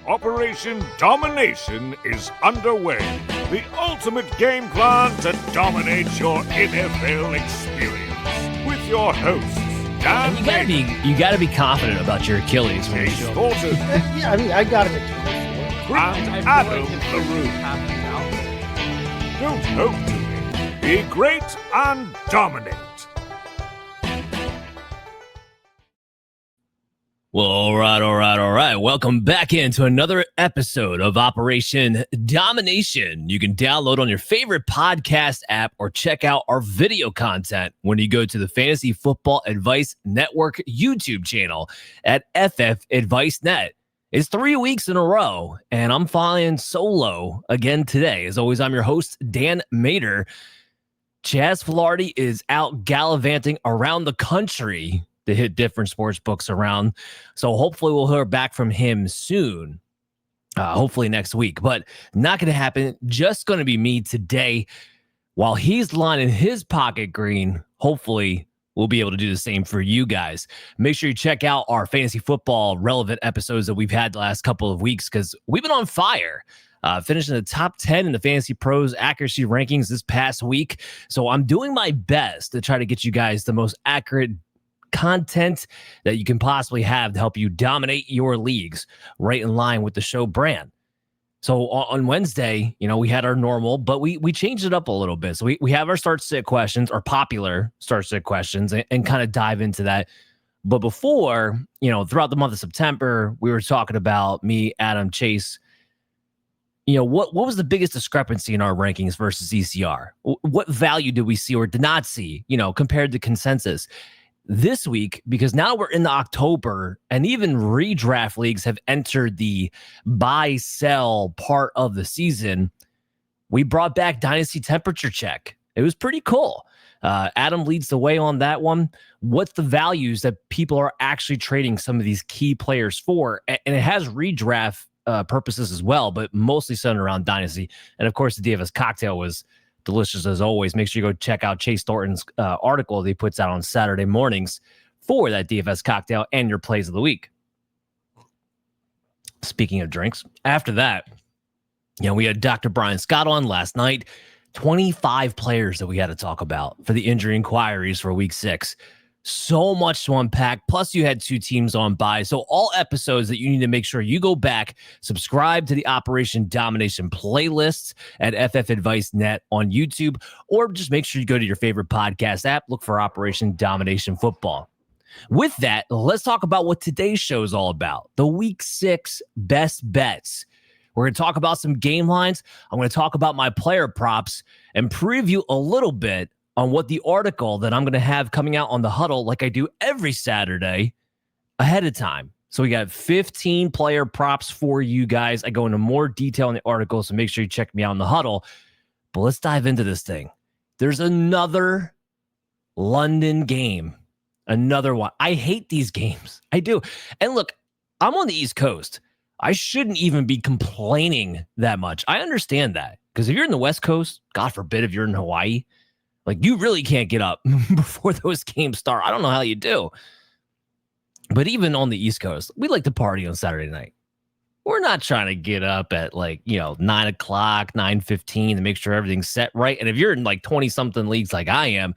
Operation Domination is underway. The ultimate game plan to dominate your NFL experience. With your hosts, Dan you gotta be confident about your Achilles when you Chase show Thornton, Yeah, I mean, I got it. and Adam LaRue. Don't hope to be great and dominate. Well, all right. Welcome back into another episode of Operation Domination. You can download on your favorite podcast app or check out our video content when you go to the Fantasy Football Advice Network YouTube channel at FF Advice Net. It's 3 weeks in a row, and I'm flying solo again today. As always, I'm your host, Dan Mader. Chaz Filardi is out gallivanting around the country to hit different sports books around. So hopefully we'll hear back from him soon. Hopefully next week, but not going to happen. Just going to be me today while he's lining his pocket green. Hopefully we'll be able to do the same for you guys. Make sure you check out our fantasy football relevant episodes that we've had the last couple of weeks because we've been on fire. Finishing the top 10 in the Fantasy Pros accuracy rankings this past week. So I'm doing my best to try to get you guys the most accurate content that you can possibly have to help you dominate your leagues right in line with the show brand. So on Wednesday, we had our normal, but we changed it up a little bit. So we have our start-sit questions, or popular start-sit questions, and kind of dive into that. But before, throughout the month of September, we were talking about me, Adam, Chase. What was the biggest discrepancy in our rankings versus ECR? What value did we see or did not see, compared to consensus? This week, because now we're in October and even redraft leagues have entered the buy-sell part of the season, we brought back Dynasty Temperature Check. It was pretty cool. Adam leads the way on that one. What's the values that people are actually trading some of these key players for? And it has redraft purposes as well, but mostly centered around Dynasty. And of course, the DFS cocktail was delicious as always. Make sure you go check out Chase Thornton's article that he puts out on Saturday mornings for that DFS cocktail and your plays of the week. Speaking of drinks, after that, we had Dr. Brian Scott on last night. 25 players that we had to talk about for the injury inquiries for week 6. So much to unpack. Plus, you had 2 teams on bye. So all episodes that you need to make sure you go back, subscribe to the Operation Domination playlists at FF Advice Net on YouTube, or just make sure you go to your favorite podcast app, look for Operation Domination Football. With that, let's talk about what today's show is all about. The week 6 best bets. We're going to talk about some game lines. I'm going to talk about my player props and preview a little bit on what the article that I'm going to have coming out on the huddle, like I do every Saturday, ahead of time. So we got 15 player props for you guys. I go into more detail in the article, so make sure you check me out on the huddle. But let's dive into this thing. There's another London game. Another one. I hate these games. I do. And look, I'm on the East Coast. I shouldn't even be complaining that much. I understand that. Because if you're in the West Coast, God forbid if you're in Hawaii, you really can't get up before those games start. I don't know how you do. But even on the East Coast, we like to party on Saturday night. We're not trying to get up at 9 o'clock, 9:15 to make sure everything's set right. And if you're in 20-something leagues like I am,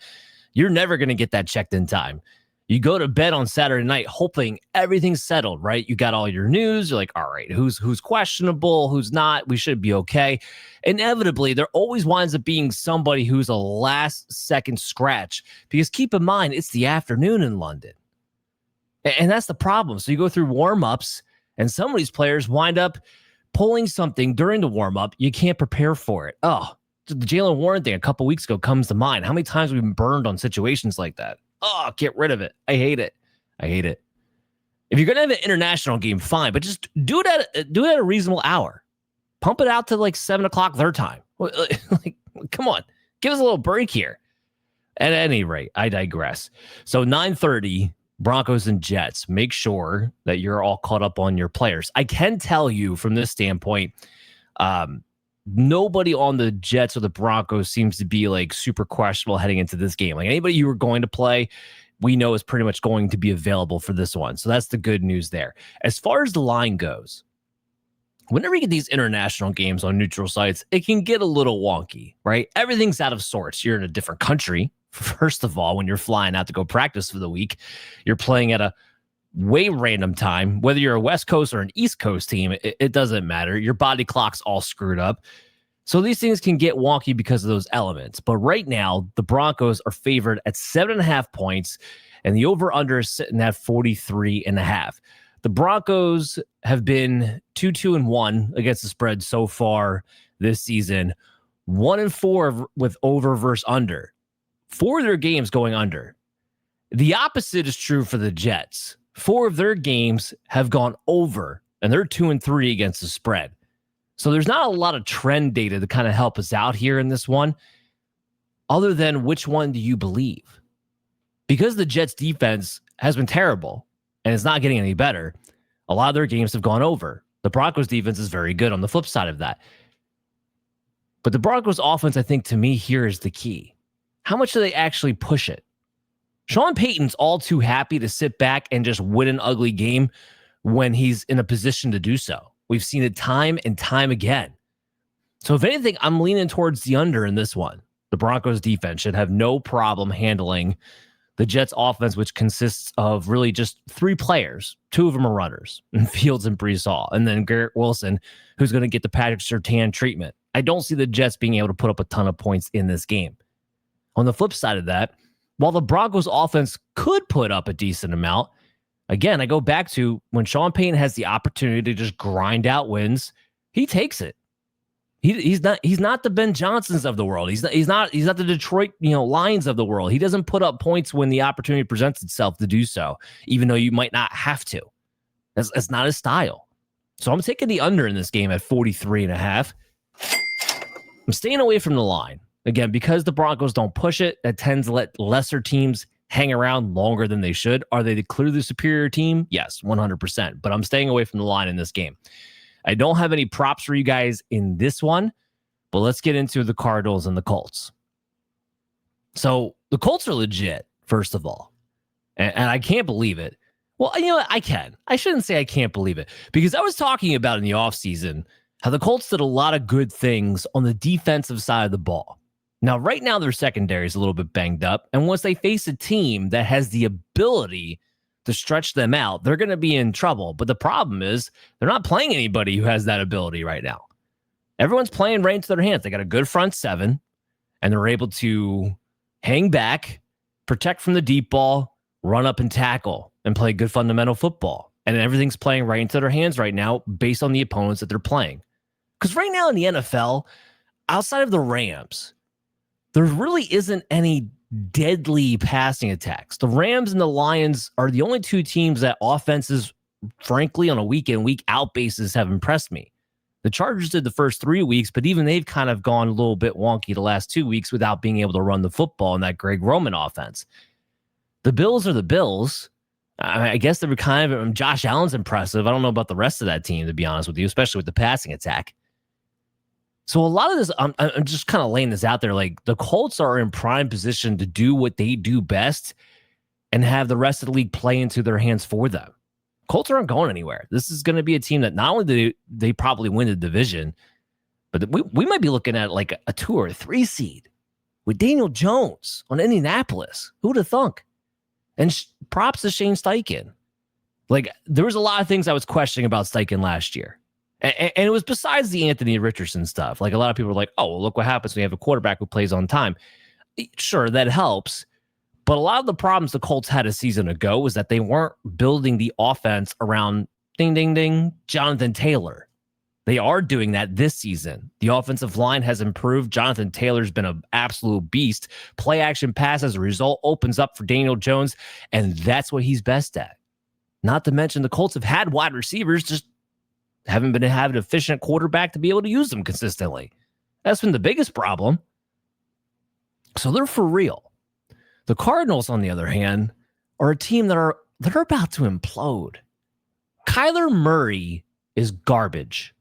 you're never going to get that checked in time. You go to bed on Saturday night hoping everything's settled, right? You got all your news. You're like, all right, who's questionable, who's not? We should be okay. Inevitably, there always winds up being somebody who's a last-second scratch because keep in mind, it's the afternoon in London. And that's the problem. So you go through warm-ups, and some of these players wind up pulling something during the warm-up. You can't prepare for it. Oh, the Jalen Warren thing a couple weeks ago comes to mind. How many times have we been burned on situations like that? Oh, get rid of it. I hate it. If you're going to have an international game, fine, but just do it at a reasonable hour. Pump it out to 7 o'clock their time. Come on. Give us a little break here. At any rate, I digress. So 9:30, Broncos and Jets. Make sure that you're all caught up on your players. I can tell you from this standpoint, nobody on the Jets or the Broncos seems to be super questionable heading into this game. Anybody you were going to play, we know is pretty much going to be available for this one. So that's the good news there. As far as the line goes, whenever you get these international games on neutral sites, it can get a little wonky, right? Everything's out of sorts. You're in a different country. First of all, when you're flying out to go practice for the week, you're playing at a way random time. Whether you're a West Coast or an East Coast team, it doesn't matter. Your body clock's all screwed up. So these things can get wonky because of those elements. But right now, the Broncos are favored at 7.5 points, and the over-under is sitting at 43.5. The Broncos have been 2-2-1 against the spread so far this season, 1-4 with over versus under. 4 of their games going under. The opposite is true for the Jets. 4 of their games have gone over, and they're 2-3 against the spread. So there's not a lot of trend data to kind of help us out here in this one, other than which one do you believe? Because the Jets defense has been terrible and it's not getting any better, a lot of their games have gone over. The Broncos defense is very good on the flip side of that. But the Broncos offense, I think, to me here is the key. How much do they actually push it? Sean Payton's all too happy to sit back and just win an ugly game when he's in a position to do so. We've seen it time and time again. So if anything, I'm leaning towards the under in this one. The Broncos defense should have no problem handling the Jets offense, which consists of really just 3 players. 2 of them are runners, and Fields and Brees Hall, and then Garrett Wilson, who's going to get the Patrick Surtain treatment. I don't see the Jets being able to put up a ton of points in this game. On the flip side of that, while the Broncos offense could put up a decent amount, again, I go back to when Sean Payton has the opportunity to just grind out wins, he takes it. He's not the Ben Johnsons of the world. He's not the Detroit Lions of the world. He doesn't put up points when the opportunity presents itself to do so, even though you might not have to. That's not his style. So I'm taking the under in this game at 43.5. I'm staying away from the line. Again, because the Broncos don't push it, that tends to let lesser teams hang around longer than they should. Are they the clearly superior team? Yes, 100%. But I'm staying away from the line in this game. I don't have any props for you guys in this one, but let's get into the Cardinals and the Colts. So the Colts are legit, first of all. And I can't believe it. Well, I can. I shouldn't say I can't believe it, because I was talking about in the offseason how the Colts did a lot of good things on the defensive side of the ball. Now, right now, their secondary is a little bit banged up. And once they face a team that has the ability to stretch them out, they're going to be in trouble. But the problem is they're not playing anybody who has that ability right now. Everyone's playing right into their hands. They got a good front 7, and they're able to hang back, protect from the deep ball, run up and tackle, and play good fundamental football. And everything's playing right into their hands right now based on the opponents that they're playing. Because right now in the NFL, outside of the Rams, there really isn't any deadly passing attacks. The Rams and the Lions are the only 2 teams that offenses, frankly, on a week in, week out basis have impressed me. The Chargers did the first 3 weeks, but even they've kind of gone a little bit wonky the last 2 weeks without being able to run the football in that Greg Roman offense. The Bills are the Bills. I guess they were kind of, Josh Allen's impressive. I don't know about the rest of that team, to be honest with you, especially with the passing attack. So a lot of this, I'm just kind of laying this out there. Like, the Colts are in prime position to do what they do best and have the rest of the league play into their hands for them. Colts aren't going anywhere. This is going to be a team that not only do they probably win the division, but we might be looking at like a 2 or 3 seed with Daniel Jones on Indianapolis. Who would have thunk? And props to Shane Steichen. Like, there was a lot of things I was questioning about Steichen last year. And it was besides the Anthony Richardson stuff. Like, a lot of people were like, oh, well, look what happens when you have a quarterback who plays on time. Sure, that helps. But a lot of the problems the Colts had a season ago was that they weren't building the offense around ding, ding, ding, Jonathan Taylor. They are doing that this season. The offensive line has improved. Jonathan Taylor's been an absolute beast. Play action pass as a result opens up for Daniel Jones, and that's what he's best at. Not to mention the Colts have had wide receivers, just haven't been having an efficient quarterback to be able to use them consistently. That's been the biggest problem. So they're for real. The Cardinals, on the other hand, are a team that are about to implode. Kyler Murray is garbage.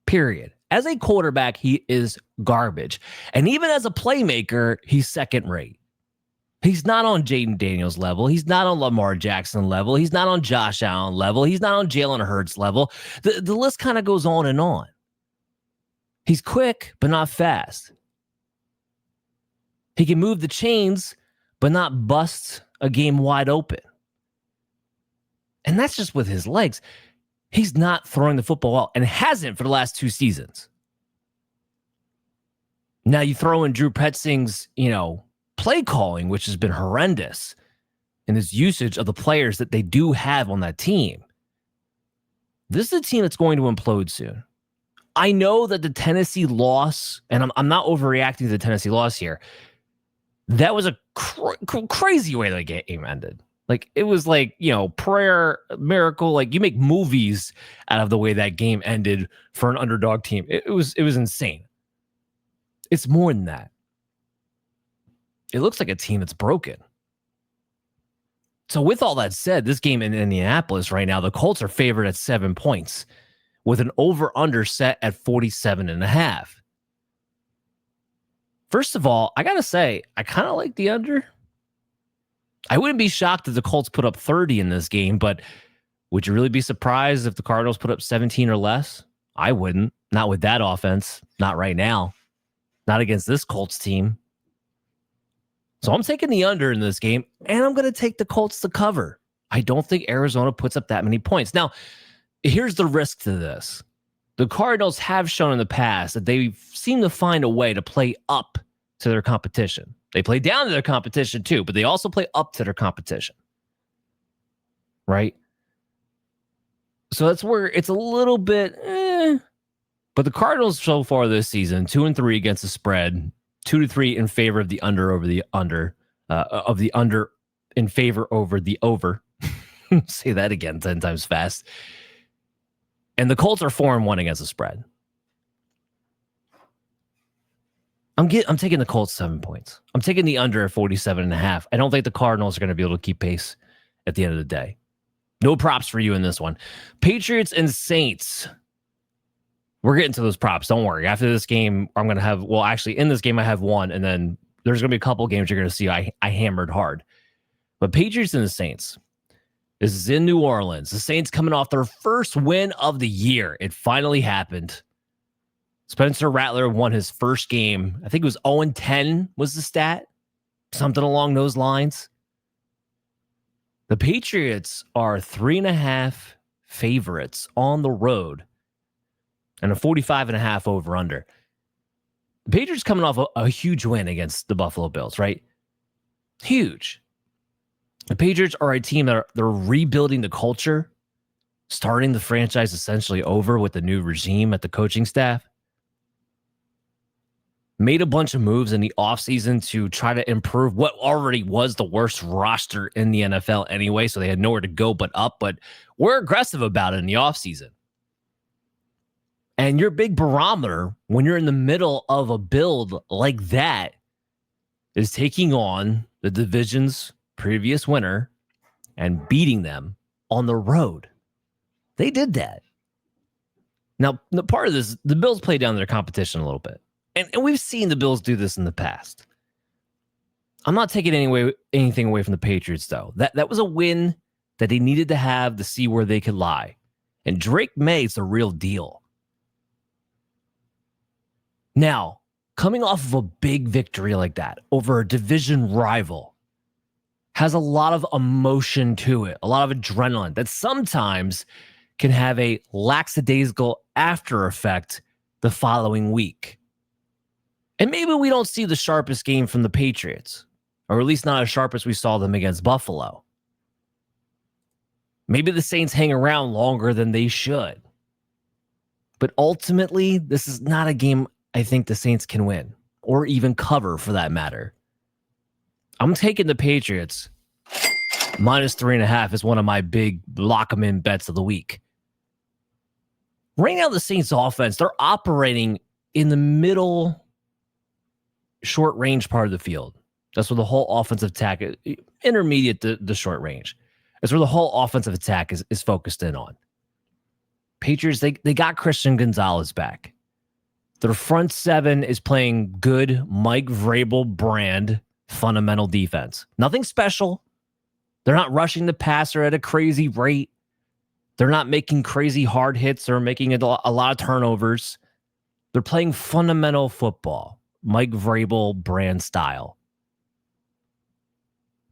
Period. As a quarterback, he is garbage. And even as a playmaker, he's second rate. He's not on Jaden Daniels level. He's not on Lamar Jackson level. He's not on Josh Allen level. He's not on Jalen Hurts level. The list kind of goes on and on. He's quick, but not fast. He can move the chains, but not bust a game wide open. And that's just with his legs. He's not throwing the football well and hasn't for the last 2 seasons. Now you throw in Drew Petzing's, play calling, which has been horrendous, and his usage of the players that they do have on that team. This is a team that's going to implode soon. I know that the Tennessee loss, and I'm not overreacting to the Tennessee loss here, that was a crazy way the game ended. Like, it was like, prayer, miracle. Like, you make movies out of the way that game ended for an underdog team. It was insane. It's more than that. It looks like a team that's broken. So with all that said, this game in Indianapolis right now, the Colts are favored at 7 points with an over-under set at 47.5. First of all, I got to say, I kind of like the under. I wouldn't be shocked if the Colts put up 30 in this game, but would you really be surprised if the Cardinals put up 17 or less? I wouldn't. Not with that offense. Not right now. Not against this Colts team. So I'm taking the under in this game, and I'm going to take the Colts to cover. I don't think Arizona puts up that many points. Now, here's the risk to this. The Cardinals have shown in the past that they seem to find a way to play up to their competition. They play down to their competition too, but they also play up to their competition. Right? So that's where it's a little bit, But the Cardinals so far this season, 2-3 against the spread, 2-3 in favor of the under over the under, of the under in favor over the over. Say that again 10 times fast. And the Colts are 4-1 against the spread. I'm taking the Colts 7 points. I'm taking the under at 47.5. I don't think the Cardinals are going to be able to keep pace at the end of the day. No props for you in this one. Patriots and Saints. We're getting to those props. Don't worry. After this game, I'm going to have, in this game, I have one, and then there's going to be a couple games you're going to see I hammered hard. But Patriots and the Saints. This is in New Orleans. The Saints coming off their first win of the year. It finally happened. Spencer Rattler won his first game. I think it was 0-10 was the stat. Something along those lines. The Patriots are 3.5 favorites on the road and a 45.5 over under. The Patriots coming off a huge win against the Buffalo Bills, right? Huge. The Patriots are a team that they're rebuilding the culture, starting the franchise essentially over with the new regime at the coaching staff. Made a bunch of moves in the offseason to try to improve what already was the worst roster in the NFL anyway, so they had nowhere to go but up, but we're aggressive about it in the offseason. And your big barometer when you're in the middle of a build like that is taking on the division's previous winner and beating them on the road. They did that. Now, the part of this, the Bills play down their competition a little bit. And we've seen the Bills do this in the past. I'm not taking anything away from the Patriots, though. That was a win that they needed to have to see where they could lie. And Drake May's the real deal. Now, coming off of a big victory like that over a division rival has a lot of emotion to it, a lot of adrenaline that sometimes can have a lackadaisical after effect the following week. And maybe we don't see the sharpest game from the Patriots, or at least not as sharp as we saw them against Buffalo. Maybe the Saints hang around longer than they should. But ultimately, this is not a game I think the Saints can win, or even cover for that matter. I'm taking the Patriots -3.5 is one of my big lock 'em in bets of the week. Right now, the Saints offense, they're operating in the middle short range part of the field. That's where the whole offensive attack, intermediate to the short range. That's where the whole offensive attack is focused in on. Patriots, they got Christian Gonzalez back. Their front seven is playing good Mike Vrabel brand fundamental defense. Nothing special. They're not rushing the passer at a crazy rate. They're not making crazy hard hits or making a lot of turnovers. They're playing fundamental football, Mike Vrabel brand style.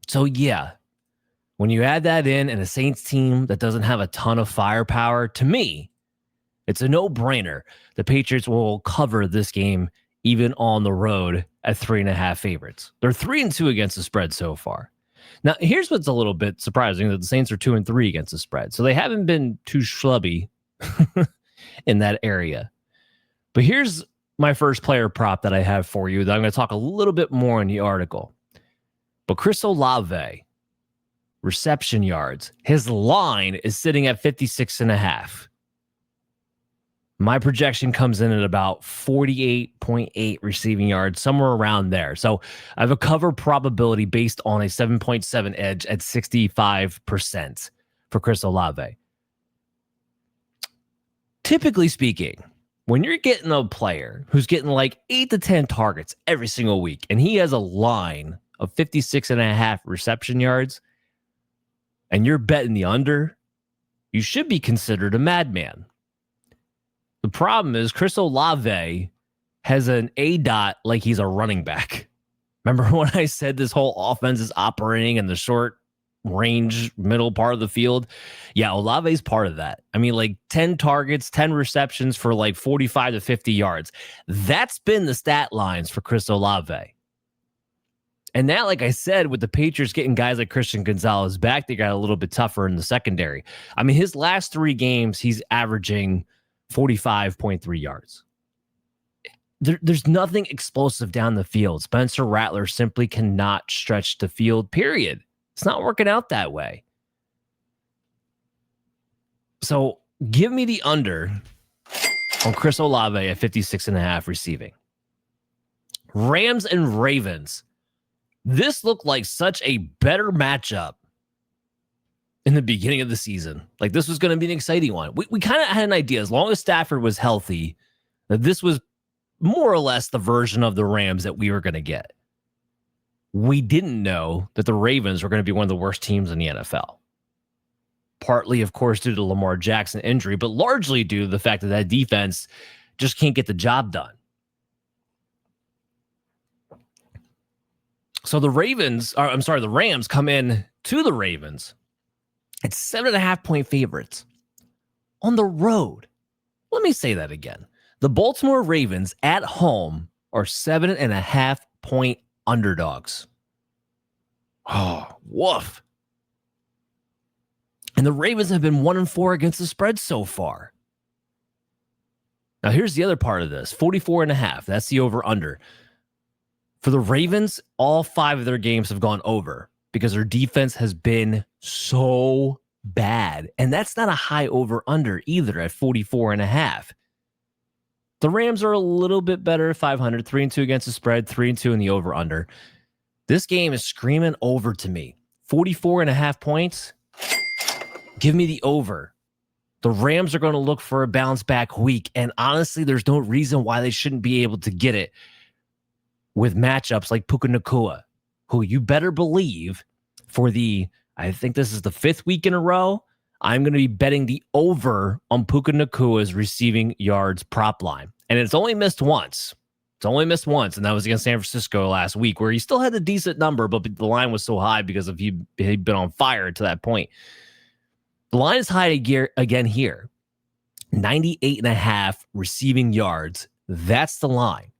So yeah, when you add that in and a Saints team that doesn't have a ton of firepower, to me, it's a no-brainer. The Patriots will cover this game even on the road at 3.5 favorites. They're 3-2 against the spread so far. Now, here's what's a little bit surprising, that the Saints are 2-3 against the spread. So they haven't been too schlubby in that area. But here's my first player prop that I have for you that I'm going to talk a little bit more in the article. But Chris Olave, reception yards, his line is sitting at 56.5. My projection comes in at about 48.8 receiving yards, somewhere around there. So I have a cover probability based on a 7.7 edge at 65% for Chris Olave. Typically speaking, when you're getting a player who's getting like 8 to 10 targets every single week, and he has a line of 56.5 reception yards, and you're betting the under, you should be considered a madman. The problem is Chris Olave has an ADOT like he's a running back. Remember when I said this whole offense is operating in the short range, middle part of the field? Yeah, Olave's part of that. I mean, like 10 targets, 10 receptions for like 45 to 50 yards. That's been the stat lines for Chris Olave. And now, like I said, with the Patriots getting guys like Christian Gonzalez back, they got a little bit tougher in the secondary. I mean, his last 3 games, he's averaging 45.3 yards. There's nothing explosive down the field. Spencer Rattler simply cannot stretch the field, period. It's not working out that way. So give me the under on Chris Olave at 56.5 receiving. Rams and Ravens. This looked like such a better matchup in the beginning of the season. Like, this was going to be an exciting one. We kind of had an idea, as long as Stafford was healthy, that this was more or less the version of the Rams that we were going to get. We didn't know that the Ravens were going to be one of the worst teams in the NFL. Partly, of course, due to Lamar Jackson injury, but largely due to the fact that that defense just can't get the job done. So the Rams come in to the Ravens at 7.5-point favorites on the road. Let me say that again. The Baltimore Ravens at home are 7.5-point underdogs. Oh, woof. And the Ravens have been 1-4 against the spread so far. Now, here's the other part of this. 44.5. That's the over-under. For the Ravens, all 5 of their games have gone over because their defense has been so bad. And that's not a high over-under either at 44.5. The Rams are a little bit better at 500, 3-2 against the spread, 3-2 in the over-under. This game is screaming over to me. 44.5 points. Give me the over. The Rams are going to look for a bounce back week. And honestly, there's no reason why they shouldn't be able to get it with matchups like Puka Nacua, who you better believe for I think this is the 5th week in a row, I'm going to be betting the over on Puka Nacua's receiving yards prop line. And it's only missed once. And that was against San Francisco last week, where he still had a decent number, but the line was so high because of he'd been on fire to that point. The line is high again here. 98.5 receiving yards. That's the line.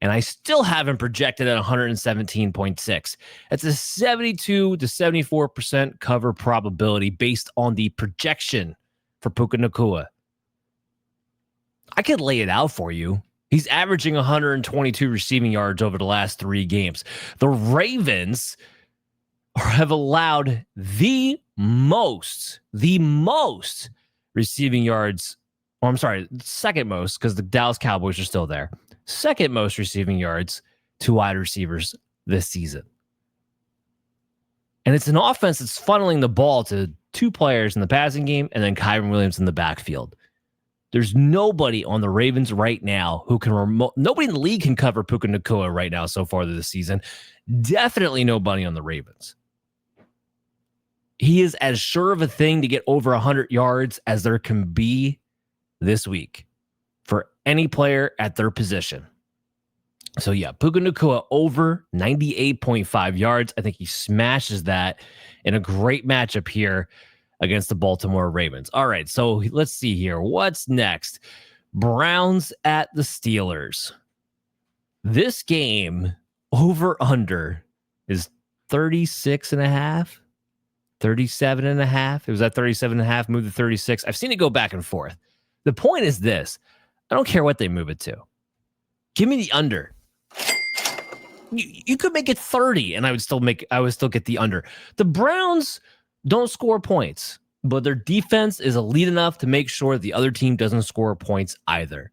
And I still haven't projected at 117.6. That's a 72 to 74% cover probability based on the projection for Puka Nacua. I could lay it out for you. He's averaging 122 receiving yards over the last 3 games. The Ravens have allowed the most receiving yards. Oh, I'm sorry, second most, because the Dallas Cowboys are still there. Second most receiving yards to wide receivers this season. And it's an offense that's funneling the ball to 2 players in the passing game and then Kyron Williams in the backfield. There's nobody on the Ravens right now who can nobody in the league can cover Puka Nacua right now so far this season. Definitely nobody on the Ravens. He is as sure of a thing to get over 100 yards as there can be this week for any player at their position. So yeah, Puka Nacua over 98.5 yards. I think he smashes that in a great matchup here against the Baltimore Ravens. All right, so let's see here. What's next? Browns at the Steelers. This game over under is 36.5, 37.5. It was at 37.5, moved to 36. I've seen it go back and forth. The point is this. I don't care what they move it to. Give me the under. You could make it 30 and I would still get the under. The Browns don't score points, but their defense is elite enough to make sure the other team doesn't score points either.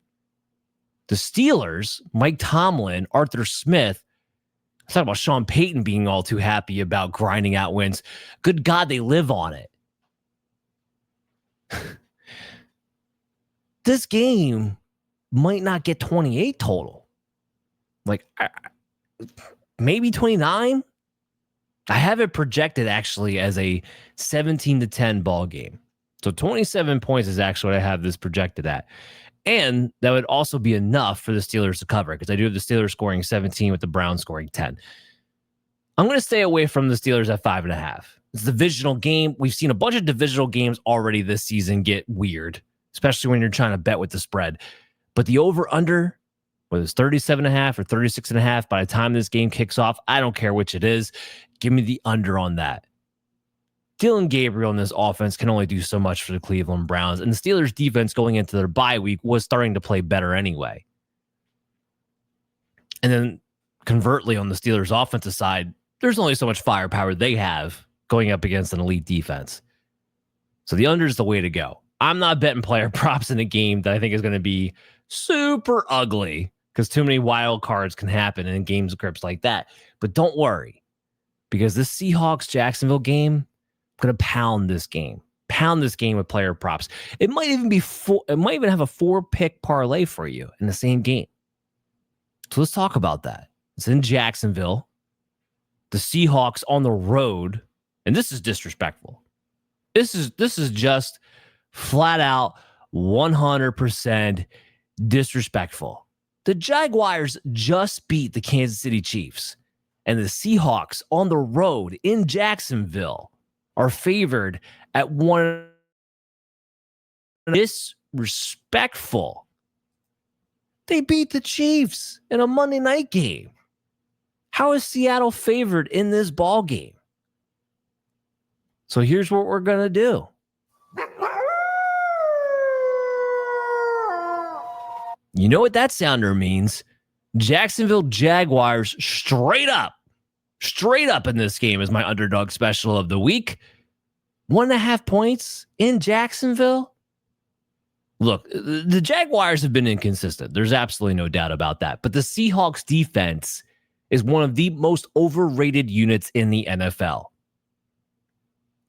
The Steelers, Mike Tomlin, Arthur Smith, I'm talking about Sean Payton being all too happy about grinding out wins. Good God, they live on it. This game might not get 28 total. Like, maybe 29. I have it projected actually as a 17-10 ball game. So 27 points is actually what I have this projected at. And that would also be enough for the Steelers to cover because I do have the Steelers scoring 17 with the Browns scoring 10. I'm going to stay away from the Steelers at 5.5. It's a divisional game. We've seen a bunch of divisional games already this season get weird, especially when you're trying to bet with the spread. But the over-under, whether it's 37.5 or 36.5, by the time this game kicks off, I don't care which it is. Give me the under on that. Dylan Gabriel in this offense can only do so much for the Cleveland Browns, and the Steelers' defense going into their bye week was starting to play better anyway. And then, conversely, on the Steelers' offensive side, there's only so much firepower they have going up against an elite defense. So the under is the way to go. I'm not betting player props in a game that I think is going to be super ugly because too many wild cards can happen in games of grips like that. But don't worry, because this Seahawks-Jacksonville game, I'm going to pound this game. Pound this game with player props. It might even be it might even have a 4-pick parlay for you in the same game. So let's talk about that. It's in Jacksonville. The Seahawks on the road, and this is disrespectful. This is just flat out 100% disrespectful. The Jaguars just beat the Kansas City Chiefs, and the Seahawks on the road in Jacksonville are favored at 1. Disrespectful. They beat the Chiefs in a Monday night game. How is Seattle favored in this ball game? So here's what we're going to do. You know what that sounder means? Jacksonville Jaguars straight up in this game is my underdog special of the week. 1.5 points in Jacksonville. Look, the Jaguars have been inconsistent. There's absolutely no doubt about that. But the Seahawks defense is one of the most overrated units in the NFL.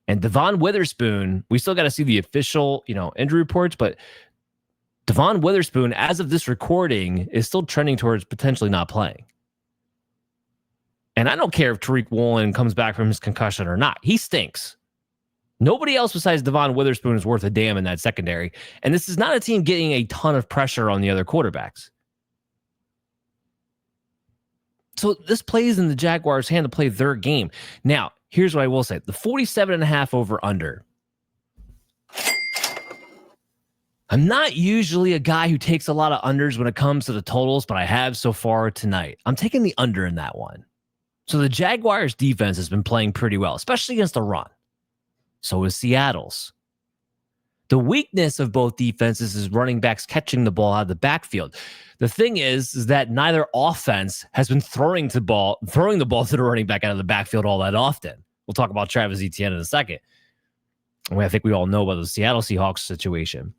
And Devon Witherspoon, we still got to see the official, injury reports, but Devon Witherspoon, as of this recording, is still trending towards potentially not playing. And I don't care if Tariq Woolen comes back from his concussion or not. He stinks. Nobody else besides Devon Witherspoon is worth a damn in that secondary. And this is not a team getting a ton of pressure on the other quarterbacks. So this plays in the Jaguars' hand to play their game. Now, here's what I will say. The 47.5 over under. I'm not usually a guy who takes a lot of unders when it comes to the totals, but I have so far tonight. I'm taking the under in that one. So the Jaguars' defense has been playing pretty well, especially against the run. So is Seattle's. The weakness of both defenses is running backs catching the ball out of the backfield. The thing is that neither offense has been throwing the ball to the running back out of the backfield all that often. We'll talk about Travis Etienne in a second. I think we all know about the Seattle Seahawks situation.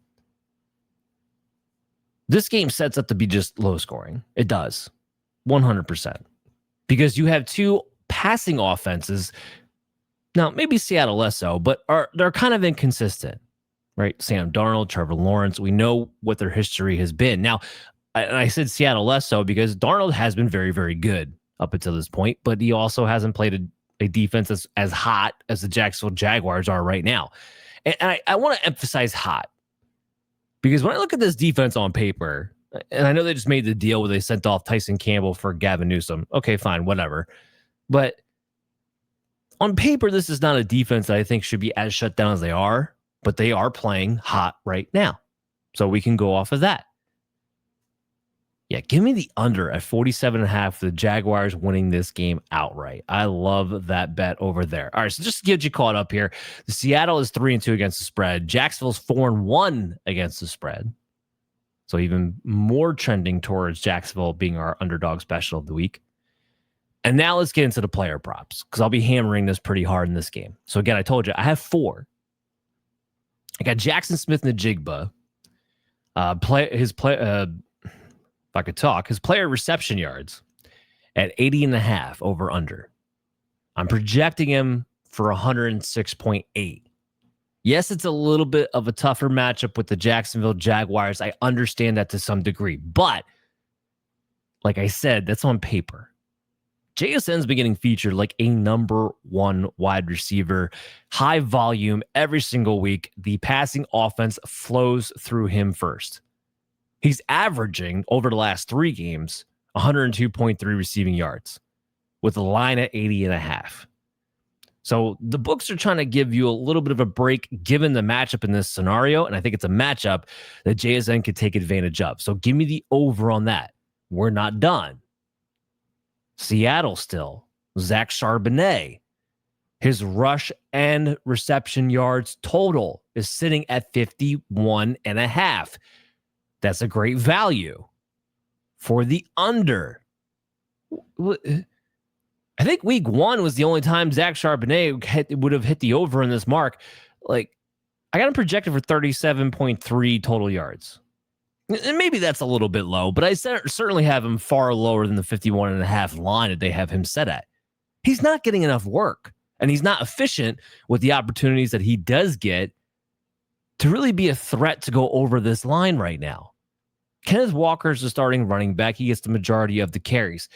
This game sets up to be just low scoring. It does. 100%. Because you have two passing offenses. Now, maybe Seattle less so, but they're kind of inconsistent. right? Sam Darnold, Trevor Lawrence. We know what their history has been. Now, I said Seattle less so because Darnold has been very, very good up until this point, but he also hasn't played a defense as hot as the Jacksonville Jaguars are right now. And I want to emphasize hot because when I look at this defense on paper, and I know they just made the deal where they sent off Tyson Campbell for Gavin Newsom. Okay, fine, whatever. But on paper, this is not a defense that I think should be as shut down as they are, but they are playing hot right now. So we can go off of that. Yeah, give me the under at 47.5 for the Jaguars winning this game outright. I love that bet over there. All right, so just to get you caught up here, the Seattle is 3-2 against the spread. Jacksonville's 4-1 against the spread. So even more trending towards Jacksonville being our underdog special of the week. And now let's get into the player props because I'll be hammering this pretty hard in this game. So again, I told you I have 4. I got Jackson Smith-Njigba. If I could talk, his player reception yards at 80.5 over under. I'm projecting him for 106.8. Yes, it's a little bit of a tougher matchup with the Jacksonville Jaguars. I understand that to some degree. But like I said, that's on paper. JSN's been getting featured like a number 1 wide receiver, high volume every single week. The passing offense flows through him first. He's averaging over the last 3 games 102.3 receiving yards with a line at 80.5. So the books are trying to give you a little bit of a break given the matchup in this scenario. And I think it's a matchup that JSN could take advantage of. So give me the over on that. We're not done. Seattle still. Zach Charbonnet. His rush and reception yards total is sitting at 51.5. That's a great value for the under. I think week 1 was the only time Zach Charbonnet would have hit the over in this mark. Like, I got him projected for 37.3 total yards. And maybe that's a little bit low, but I certainly have him far lower than the 51.5 line that they have him set at. He's not getting enough work, and he's not efficient with the opportunities that he does get to really be a threat to go over this line right now. Kenneth Walker is the starting running back. He gets the majority of the carries.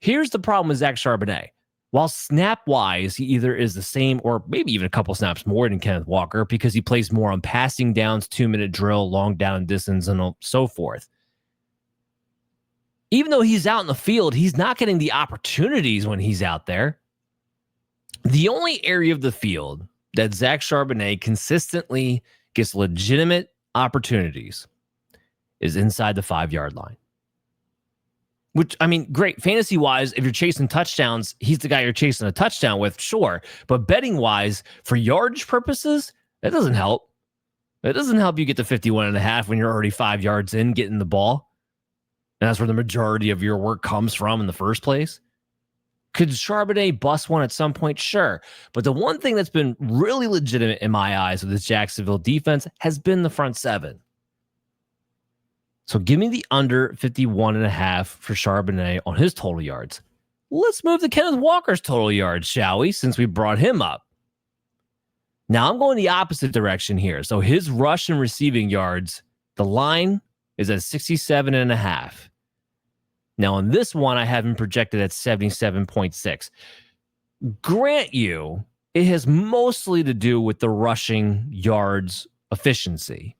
Here's the problem with Zach Charbonnet. While snap-wise, he either is the same or maybe even a couple snaps more than Kenneth Walker because he plays more on passing downs, 2-minute drill, long down distance, and so forth. Even though he's out in the field, he's not getting the opportunities when he's out there. The only area of the field that Zach Charbonnet consistently gets legitimate opportunities is inside the 5-yard line. Which, I mean, great. Fantasy-wise, if you're chasing touchdowns, he's the guy you're chasing a touchdown with, sure. But betting-wise, for yardage purposes, that doesn't help. It doesn't help you get to 51.5 when you're already 5 yards in getting the ball. And that's where the majority of your work comes from in the first place. Could Charbonnet bust one at some point? Sure. But the one thing that's been really legitimate in my eyes with this Jacksonville defense has been the front 7. So give me the under 51.5 for Charbonnet on his total yards. Let's move to Kenneth Walker's total yards, shall we, since we brought him up. Now I'm going the opposite direction here. So his rush and receiving yards, the line is at 67.5. Now on this one, I have him projected at 77.6. Grant you, it has mostly to do with the rushing yards efficiency,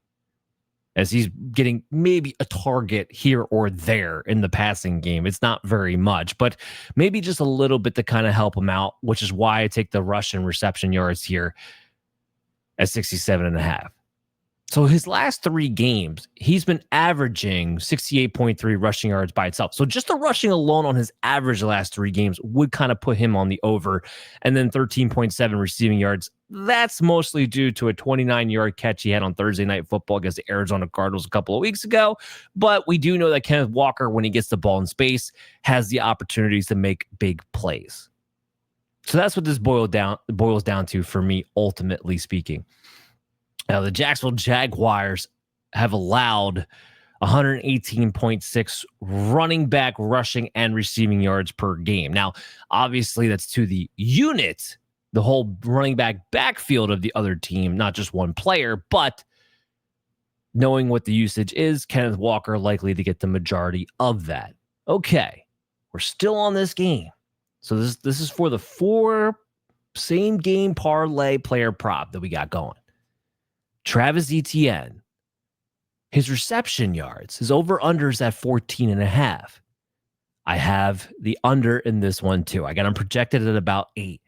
as he's getting maybe a target here or there in the passing game. It's not very much, but maybe just a little bit to kind of help him out, which is why I take the rush and reception yards here at 67.5. So his last 3 games, he's been averaging 68.3 rushing yards by itself. So just the rushing alone on his average the last 3 games would kind of put him on the over. And then 13.7 receiving yards. That's mostly due to a 29-yard catch he had on Thursday Night Football against the Arizona Cardinals a couple of weeks ago. But we do know that Kenneth Walker, when he gets the ball in space, has the opportunities to make big plays. So that's what this boils down to for me, ultimately speaking. Now, the Jacksonville Jaguars have allowed 118.6 running back rushing and receiving yards per game. Now, obviously, that's to the unit the whole running back backfield of the other team, not just one player, but knowing what the usage is, Kenneth Walker likely to get the majority of that. Okay, we're still on this game. So this is for the 4 same game parlay player prop that we got going. Travis Etienne, his reception yards, his over-unders at 14.5. I have the under in this one too. I got him projected at about 8.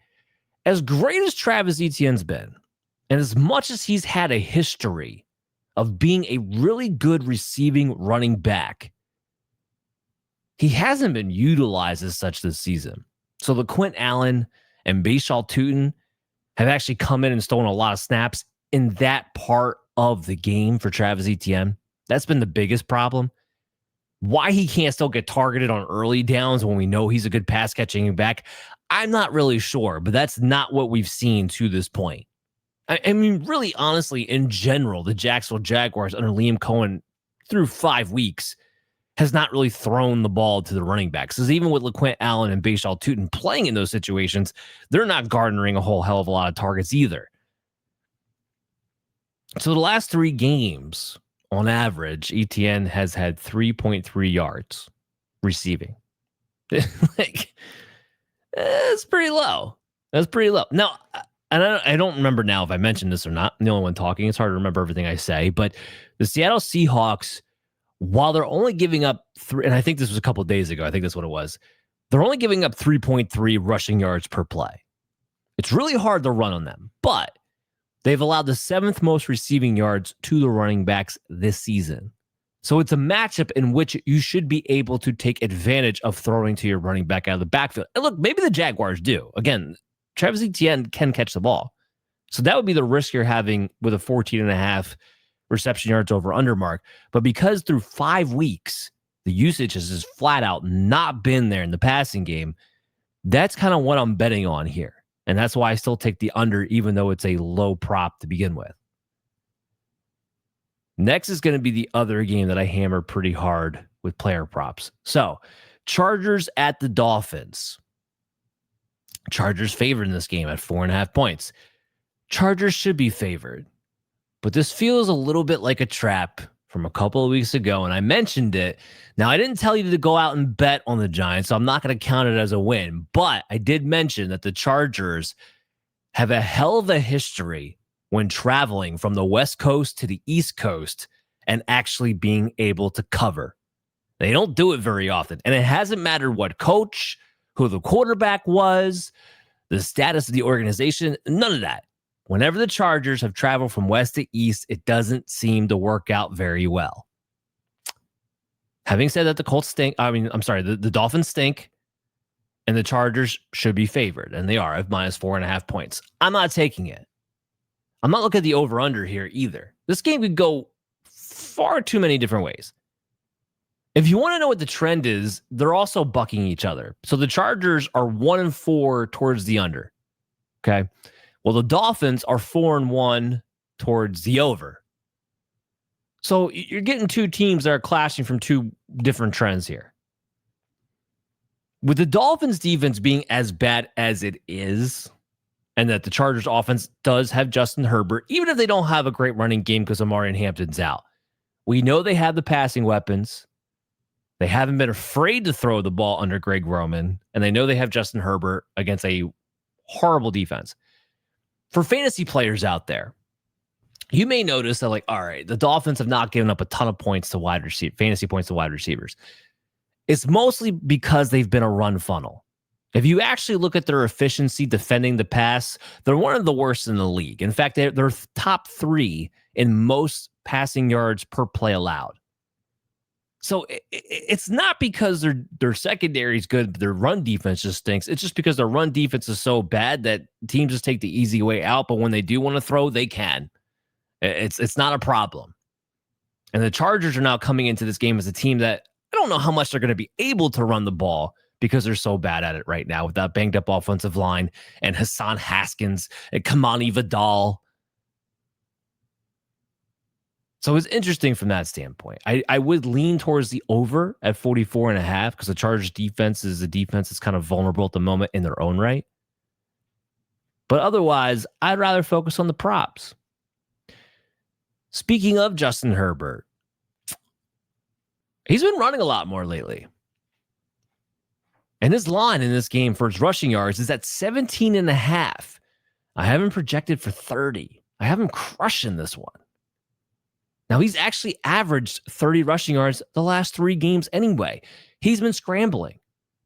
As great as Travis Etienne's been, and as much as he's had a history of being a really good receiving running back, he hasn't been utilized as such this season. So LaQuint Allen and Bashal Tutin have actually come in and stolen a lot of snaps in that part of the game for Travis Etienne. That's been the biggest problem. Why he can't still get targeted on early downs when we know he's a good pass catching back, I'm not really sure, but that's not what we've seen to this point. I mean, really, honestly, in general, the Jacksonville Jaguars under Liam Cohen through 5 weeks has not really thrown the ball to the running backs. Because even with LaQuint Allen and Bashal Tutin playing in those situations, they're not garnering a whole hell of a lot of targets either. So the last 3 games, on average, Etienne has had 3.3 yards receiving. Like, it's pretty low. That's pretty low. Now, and I don't remember now if I mentioned this or not. I'm the only one talking. It's hard to remember everything I say. But the Seattle Seahawks, while they're only giving up 3, and I think this was a couple of days ago. I think that's what it was. They're only giving up 3.3 rushing yards per play. It's really hard to run on them, but they've allowed the 7th most receiving yards to the running backs this season. So it's a matchup in which you should be able to take advantage of throwing to your running back out of the backfield. And look, maybe the Jaguars do. Again, Travis Etienne can catch the ball. So that would be the risk you're having with a 14.5 reception yards over under mark. But because through 5 weeks, the usage has just flat out not been there in the passing game, that's kind of what I'm betting on here. And that's why I still take the under, even though it's a low prop to begin with. Next is going to be the other game that I hammer pretty hard with player props. So, Chargers at the Dolphins. Chargers favored in this game at 4.5 points. Chargers should be favored. But this feels a little bit like a trap from a couple of weeks ago, and I mentioned it. Now, I didn't tell you to go out and bet on the Giants, so I'm not going to count it as a win. But I did mention that the Chargers have a hell of a history when traveling from the West Coast to the East Coast and actually being able to cover. They don't do it very often, and it hasn't mattered what coach, who the quarterback was, the status of the organization, none of that. Whenever the Chargers have traveled from west to east, it doesn't seem to work out very well. Having said that, the Colts stink. The Dolphins stink, and the Chargers should be favored, and they are at minus 4.5 points. I'm not taking it. I'm not looking at the over-under here either. This game could go far too many different ways. If you want to know what the trend is, they're also bucking each other. So the Chargers are 1-4 towards the under. Okay. Well, the Dolphins are 4-1 towards the over. So you're getting 2 teams that are clashing from 2 different trends here. With the Dolphins defense being as bad as it is, and that the Chargers offense does have Justin Herbert, even if they don't have a great running game because Amari and Hampton's out, we know they have the passing weapons. They haven't been afraid to throw the ball under Greg Roman, and they know they have Justin Herbert against a horrible defense. For fantasy players out there, you may notice that, like, all right, the Dolphins have not given up a ton of points to fantasy points to wide receivers. It's mostly because they've been a run funnel. If you actually look at their efficiency defending the pass, they're one of the worst in the league. In fact, they're top 3 in most passing yards per play allowed. So it's not because their secondary is good, but their run defense just stinks. It's just because their run defense is so bad that teams just take the easy way out. But when they do want to throw, they can. It's not a problem. And the Chargers are now coming into this game as a team that I don't know how much they're going to be able to run the ball because they're so bad at it right now with that banged up offensive line and Hassan Haskins and Kamani Vidal. So it's interesting from that standpoint. I would lean towards the over at 44.5 because the Chargers defense is a defense that's kind of vulnerable at the moment in their own right. But otherwise, I'd rather focus on the props. Speaking of Justin Herbert, he's been running a lot more lately. And his line in this game for his rushing yards is at 17.5. I have him projected for 30. I have him crushing this one. Now, he's actually averaged 30 rushing yards the last 3 games anyway. He's been scrambling.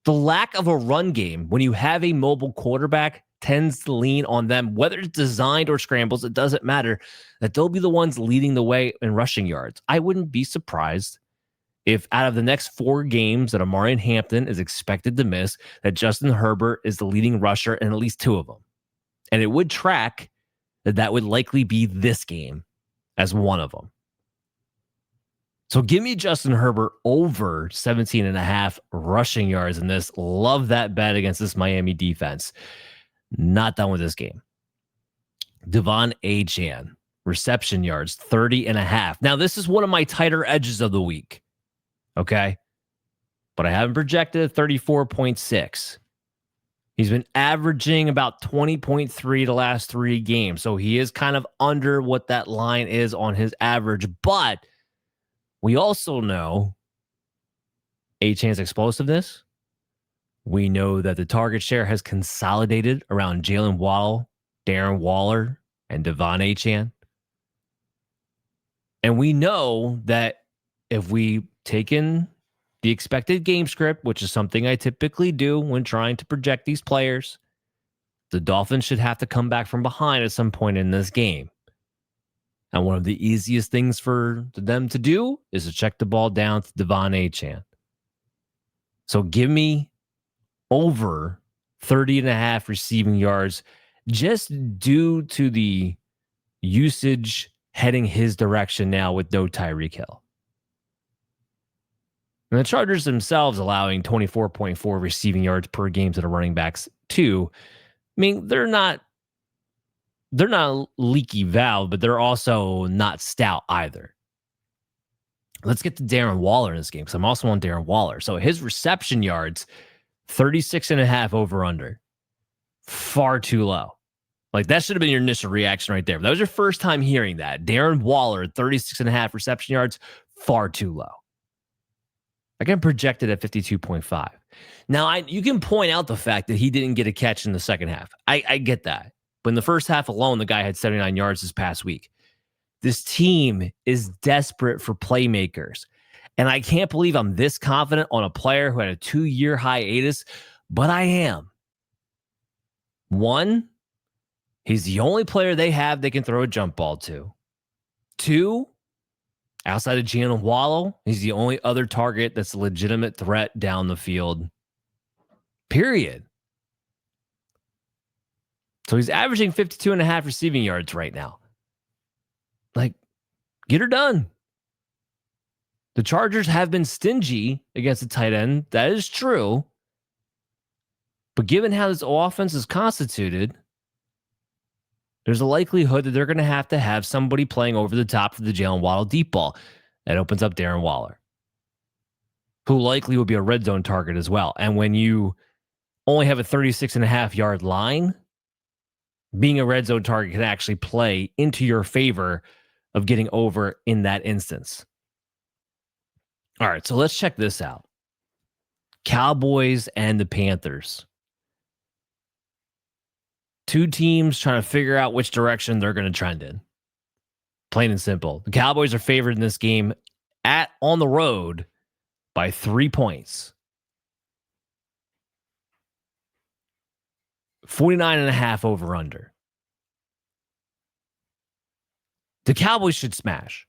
The lack of a run game when you have a mobile quarterback tends to lean on them, whether it's designed or scrambles, it doesn't matter, that they'll be the ones leading the way in rushing yards. I wouldn't be surprised if out of the next 4 games that Amari and Hampton is expected to miss, that Justin Herbert is the leading rusher in at least 2 of them. And it would track that would likely be this game as one of them. So give me Justin Herbert over 17.5 rushing yards in this. Love that bet against this Miami defense. Not done with this game. DeVante Etienne, reception yards, 30.5. Now, this is one of my tighter edges of the week. Okay? But I haven't projected 34.6. He's been averaging about 20.3 the last 3 games. So he is kind of under what that line is on his average. But we also know Etienne's explosiveness. We know that the target share has consolidated around Jalen Waddle, Darren Waller, and DeVante Etienne. And we know that if we take in the expected game script, which is something I typically do when trying to project these players, the Dolphins should have to come back from behind at some point in this game. And one of the easiest things for them to do is to check the ball down to DeVante Etienne. So give me over 30.5 receiving yards just due to the usage heading his direction now with no Tyreek Hill. And the Chargers themselves allowing 24.4 receiving yards per game to the running backs too. I mean, they're not leaky valve, but they're also not stout either. Let's get to Darren Waller in this game because I'm also on Darren Waller. So his reception yards, 36.5 over under. Far too low. Like that should have been your initial reaction right there. If that was your first time hearing that. Darren Waller, 36.5 reception yards, far too low. I got projected at 52.5. Now, you can point out the fact that he didn't get a catch in the second half. I get that. But in the first half alone, the guy had 79 yards this past week. This team is desperate for playmakers. And I can't believe I'm this confident on a player who had a 2-year hiatus, but I am. 1, he's the only player they have they can throw a jump ball to. 2, outside of Jalen Waddle, he's the only other target that's a legitimate threat down the field. Period. So he's averaging 52.5 receiving yards right now. Like, get her done. The Chargers have been stingy against the tight end. That is true. But given how this offense is constituted, there's a likelihood that they're going to have somebody playing over the top for the Jalen Waddle deep ball. That opens up Darren Waller, who likely will be a red zone target as well. And when you only have a 36.5 yard line, being a red zone target can actually play into your favor of getting over in that instance. All right, so let's check this out. Cowboys and the Panthers. 2 teams trying to figure out which direction they're going to trend in. Plain and simple. The Cowboys are favored in this game on the road by 3 points. 49.5 over under. The Cowboys should smash.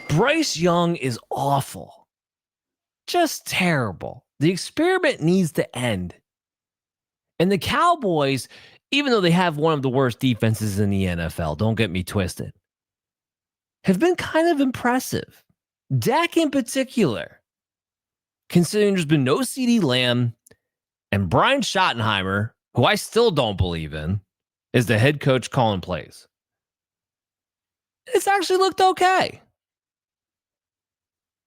Bryce Young is awful. Just terrible. The experiment needs to end. And the Cowboys, even though they have one of the worst defenses in the NFL, don't get me twisted, have been kind of impressive. Dak in particular, considering there's been no CeeDee Lamb and Brian Schottenheimer, who I still don't believe in, is the head coach calling plays. It's actually looked okay.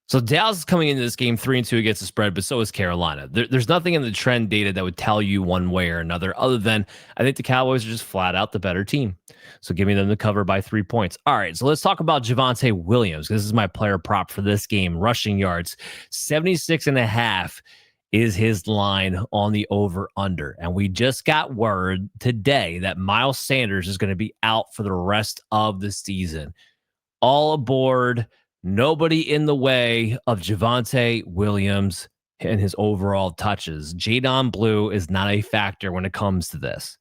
So Dallas is coming into this game 3-2 against the spread, but so is Carolina. There's nothing in the trend data that would tell you one way or another, other than I think the Cowboys are just flat out the better team. So give me them to cover by 3 points. All right, so let's talk about Javonte Williams. This is my player prop for this game. Rushing yards, 76.5 is his line on the over-under. And we just got word today that Miles Sanders is going to be out for the rest of the season. All aboard. Nobody in the way of Javonte Williams and his overall touches. Jadon Blue is not a factor when it comes to this.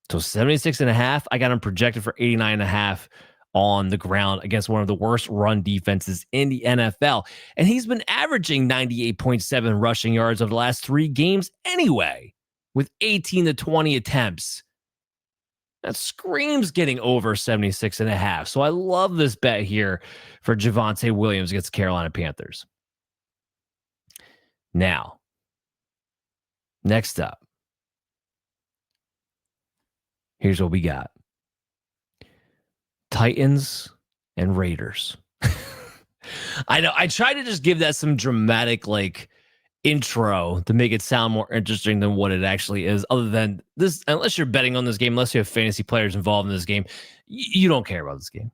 So 76.5, I got him projected for 89.5 on the ground against one of the worst run defenses in the NFL. And he's been averaging 98.7 rushing yards over the last 3 games anyway, with 18 to 20 attempts. That screams getting over 76.5. So I love this bet here for Javonte Williams against the Carolina Panthers. Now, next up, here's what we got. Titans and Raiders. I know. I try to just give that some dramatic, intro to make it sound more interesting than what it actually is. Other than this, unless you're betting on this game, unless you have fantasy players involved in this game, you don't care about this game.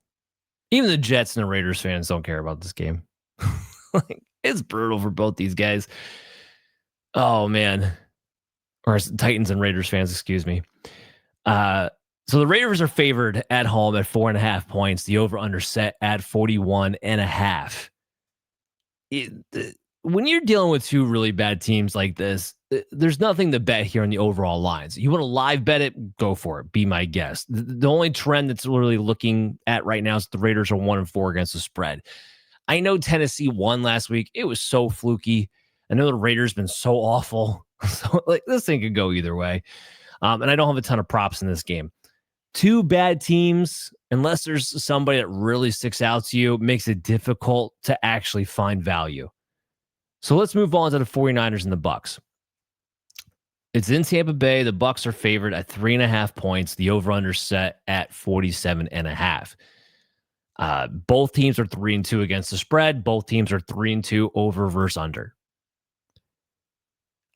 Even the Jets and the Raiders fans don't care about this game. It's brutal for both these guys. Oh man, or Titans and Raiders fans, excuse me. So the Raiders are favored at home at 4.5 points. The over/under set at 41.5. When you're dealing with 2 really bad teams like this, there's nothing to bet here on the overall lines. You want to live bet it? Go for it. Be my guest. The only trend that's really looking at right now is the Raiders are 1-4 against the spread. I know Tennessee won last week. It was so fluky. I know the Raiders been so awful. So this thing could go either way. And I don't have a ton of props in this game. 2 bad teams, unless there's somebody that really sticks out to you, makes it difficult to actually find value. So let's move on to the 49ers and the Bucs. It's in Tampa Bay. The Bucs are favored at 3.5 points. The over/under set at 47.5. Both teams are 3-2 against the spread. Both teams are 3-2 over versus under.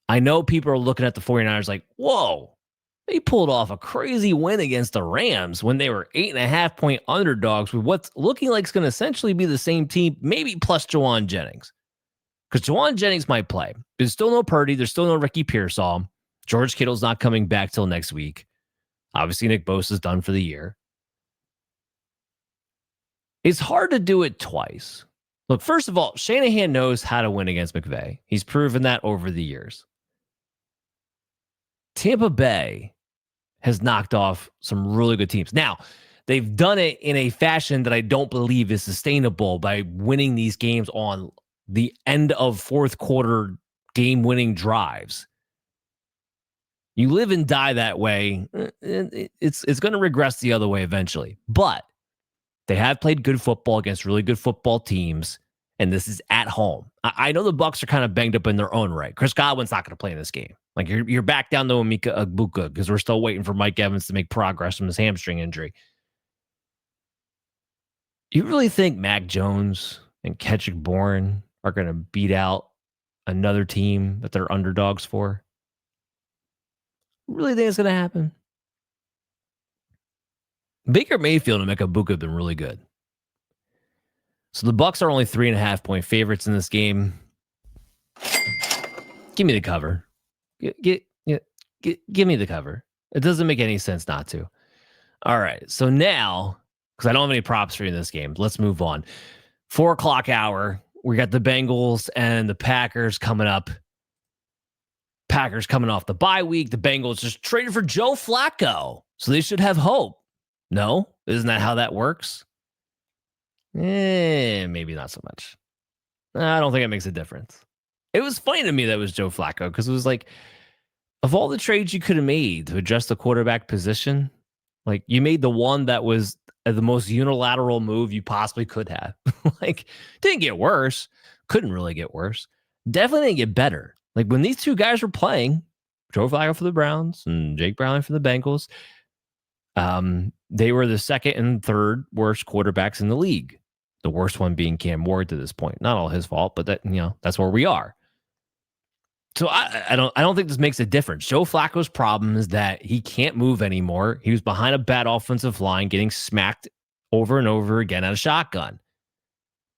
I know people are looking at the 49ers like, whoa, they pulled off a crazy win against the Rams when they were 8.5-point underdogs with what's looking like it's going to essentially be the same team, maybe plus Jawan Jennings. Because Jawan Jennings might play. There's still no Purdy. There's still no Ricky Pearsall. George Kittle's not coming back till next week. Obviously, Nick Bosa's done for the year. It's hard to do it twice. Look, first of all, Shanahan knows how to win against McVay. He's proven that over the years. Tampa Bay has knocked off some really good teams. Now, they've done it in a fashion that I don't believe is sustainable by winning these games on the end of 4th quarter game-winning drives. You live and die that way. It's going to regress the other way eventually. But they have played good football against really good football teams, and this is at home. I know the Bucs are kind of banged up in their own right. Chris Godwin's not going to play in this game. Like you're back down to Emeka Egbuka because we're still waiting for Mike Evans to make progress from his hamstring injury. You really think Mac Jones and Kendrick Bourne are going to beat out another team that they're underdogs for? Really think it's going to happen? Baker Mayfield and Emeka Egbuka have been really good. So the Bucs are only 3.5-point favorites in this game. Give me the cover. Give me the cover. It doesn't make any sense not to. All right. So now, because I don't have any props for you in this game, let's move on. 4:00 hour. We got the Bengals and the Packers coming up. Packers coming off the bye week. The Bengals just traded for Joe Flacco. So they should have hope. No? Isn't that how that works? Maybe not so much. I don't think it makes a difference. It was funny to me that it was Joe Flacco because it was like, of all the trades you could have made to adjust the quarterback position, like you made the one that was the most unilateral move you possibly could have. Didn't get worse. Couldn't really get worse. Definitely didn't get better. Like when these 2 guys were playing, Joe Flacco for the Browns and Jake Browning for the Bengals, they were the 2nd and 3rd worst quarterbacks in the league. The worst one being Cam Ward to this point. Not all his fault, but that's where we are. So I don't think this makes a difference. Joe Flacco's problem is that he can't move anymore. He was behind a bad offensive line, getting smacked over and over again at a shotgun.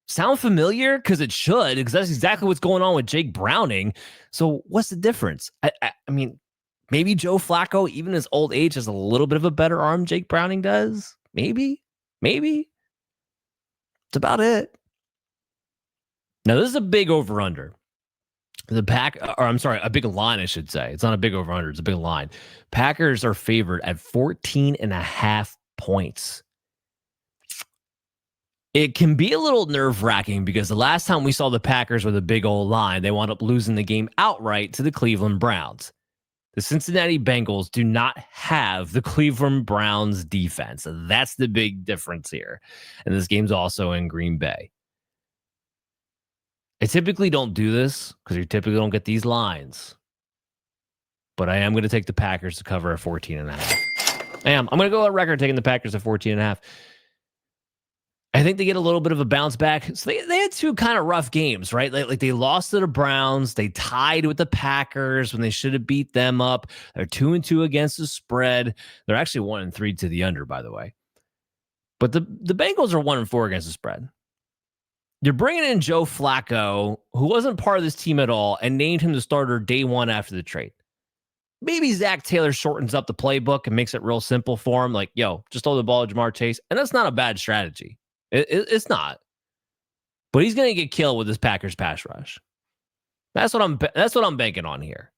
Sound familiar? Because it should, because that's exactly what's going on with Jake Browning. So what's the difference? I mean, maybe Joe Flacco, even his old age, has a little bit of a better arm Jake Browning does. Maybe. That's about it. Now, this is a big over-under. A big line, I should say. It's not a big over-under. It's a big line. Packers are favored at 14.5 points. It can be a little nerve-wracking because the last time we saw the Packers with a big old line, they wound up losing the game outright to the Cleveland Browns. The Cincinnati Bengals do not have the Cleveland Browns defense. That's the big difference here. And this game's also in Green Bay. I typically don't do this because you typically don't get these lines. But I am going to take the Packers to cover at 14.5. I'm going to go on record taking the Packers at 14.5. I think they get a little bit of a bounce back. So they had two kind of rough games, right? Like they lost to the Browns. They tied with the Packers when they should have beat them up. They're 2-2 against the spread. They're actually 1-3 to the under, by the way. But the Bengals are 1-4 against the spread. You're bringing in Joe Flacco, who wasn't part of this team at all, and named him the starter day one after the trade. Maybe Zach Taylor shortens up the playbook and makes it real simple for him. Like, just throw the ball to Jamar Chase. And that's not a bad strategy. It's not. But he's going to get killed with this Packers pass rush. That's what I'm banking on here.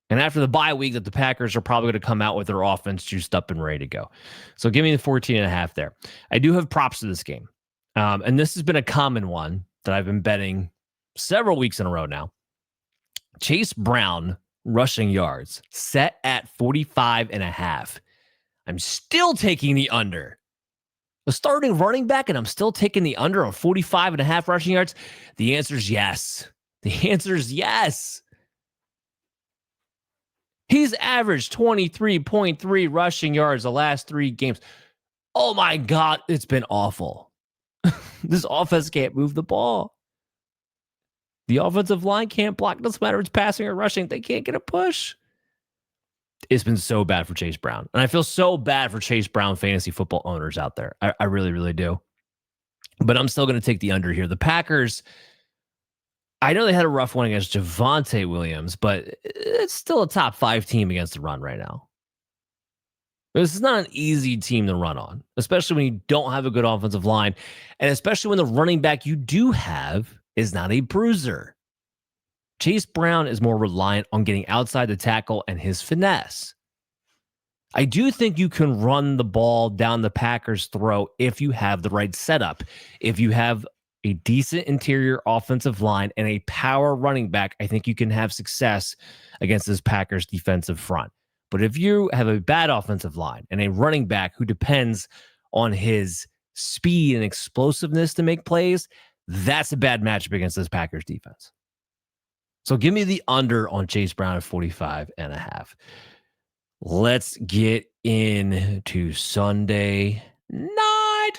And after the bye week, that the Packers are probably going to come out with their offense juiced up and ready to go. So give me the 14.5 there. I do have props to this game. And this has been a common one that I've been betting several weeks in a row now. Chase Brown rushing yards set at 45.5. I'm still taking the under. The starting running back, and I'm still taking the under on 45.5 rushing yards. The answer is yes. The answer is yes. He's averaged 23.3 rushing yards the last 3 games. Oh my God, it's been awful. This offense can't move the ball. The offensive line can't block. Doesn't matter if it's passing or rushing. They can't get a push. It's been so bad for Chase Brown. And I feel so bad for Chase Brown fantasy football owners out there. I really, really do. But I'm still going to take the under here. The Packers, I know they had a rough one against Javonte Williams, but it's still a top 5 team against the run right now. This is not an easy team to run on, especially when you don't have a good offensive line, and especially when the running back you do have is not a bruiser. Chase Brown is more reliant on getting outside the tackle and his finesse. I do think you can run the ball down the Packers' throat if you have the right setup. If you have a decent interior offensive line and a power running back, I think you can have success against this Packers defensive front. But if you have a bad offensive line and a running back who depends on his speed and explosiveness to make plays, that's a bad matchup against this Packers defense. So give me the under on Chase Brown at 45.5. Let's get into Sunday night.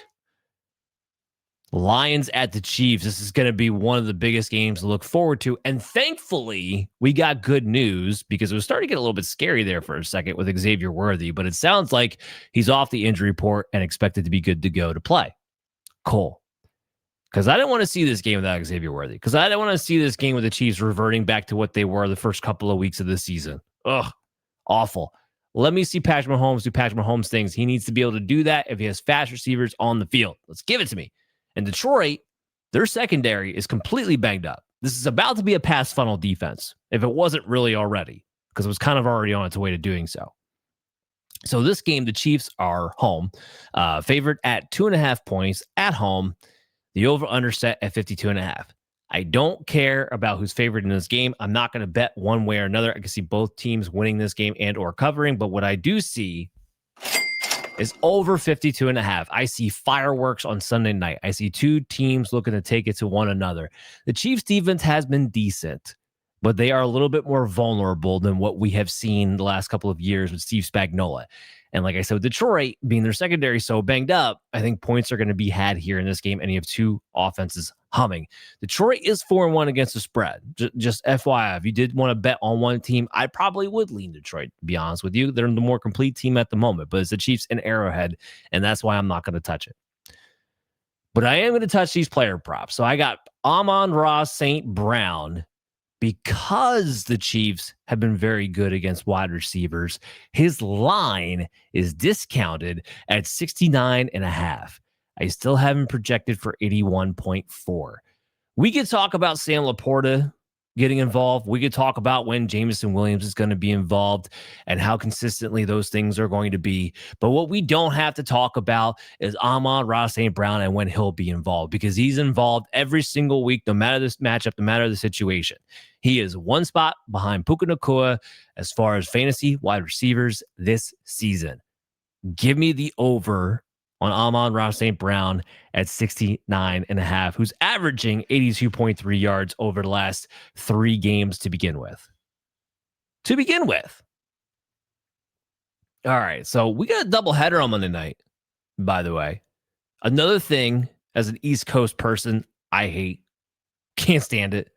Lions at the Chiefs. This is going to be one of the biggest games to look forward to. And thankfully, we got good news because it was starting to get a little bit scary there for a second with Xavier Worthy. But it sounds like he's off the injury report and expected to be good to go to play. Cool. Because I didn't want to see this game without Xavier Worthy. Because I didn't want to see this game with the Chiefs reverting back to what they were the first couple of weeks of the season. Ugh, awful. Let me see Patrick Mahomes do Patrick Mahomes things. He needs to be able to do that if he has fast receivers on the field. Let's give it to me. And Detroit, their secondary is completely banged up. This is about to be a pass funnel defense, if it wasn't really already, because it was kind of already on its way to doing so. So this game, the Chiefs are home, favored at 2.5 points at home. The over-under set at 52.5. I don't care about who's favored in this game. I'm not going to bet one way or another. I can see both teams winning this game and or covering. But what I do see is over 52.5. I see fireworks on Sunday night. I see two teams looking to take it to one another. The Chiefs defense has been decent, but they are a little bit more vulnerable than what we have seen the last couple of years with Steve Spagnuolo. And like I said, with Detroit being their secondary so banged up, I think points are going to be had here in this game, and you have two offenses humming. Detroit is 4-1 against the spread. Just FYI, if you did want to bet on one team, I probably would lean Detroit, to be honest with you. They're the more complete team at the moment, but it's the Chiefs and Arrowhead, and that's why I'm not going to touch it. But I am going to touch these player props. So I got Amon-Ra St. Brown. Because the Chiefs have been very good against wide receivers, his line is discounted at 69.5. I still have him projected for 81.4. We could talk about Sam Laporta getting involved. We could talk about when Jameson Williams is going to be involved and how consistently those things are going to be. But what we don't have to talk about is Amon-Ra St. Brown and when he'll be involved, because he's involved every single week, no matter this matchup, no matter the situation. He is one spot behind Puka Nacua as far as fantasy wide receivers this season. Give me the over on Amon-Ra St. Brown at 69.5, who's averaging 82.3 yards over the last 3 games to begin with. All right, so we got a doubleheader on Monday night, by the way. Another thing, as an East Coast person, I hate. Can't stand it.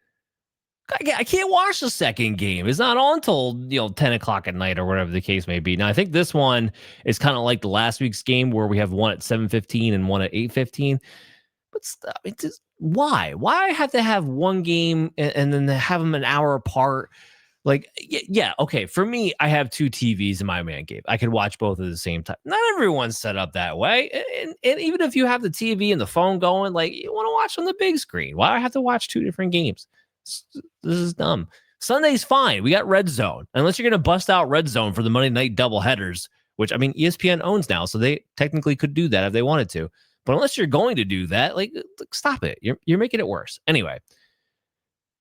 I can't watch the second game. It's not on until 10 o'clock at night or whatever the case may be. Now, I think this one is kind of like the last week's game where we have one at 7:15 and one at 8:15. But it's just, why? Why have to have one game and then have them an hour apart? Like, yeah, okay. For me, I have 2 TVs in my man cave. I could watch both at the same time. Not everyone's set up that way. And even if you have the TV and the phone going, like, you want to watch on the big screen. Why do I have to watch 2 different games? This is dumb. Sunday's fine. We got Red Zone. Unless you're going to bust out Red Zone for the Monday night double headers, which, I mean, ESPN owns now, so they technically could do that if they wanted to. But unless you're going to do that, like, stop it. You're making it worse. Anyway,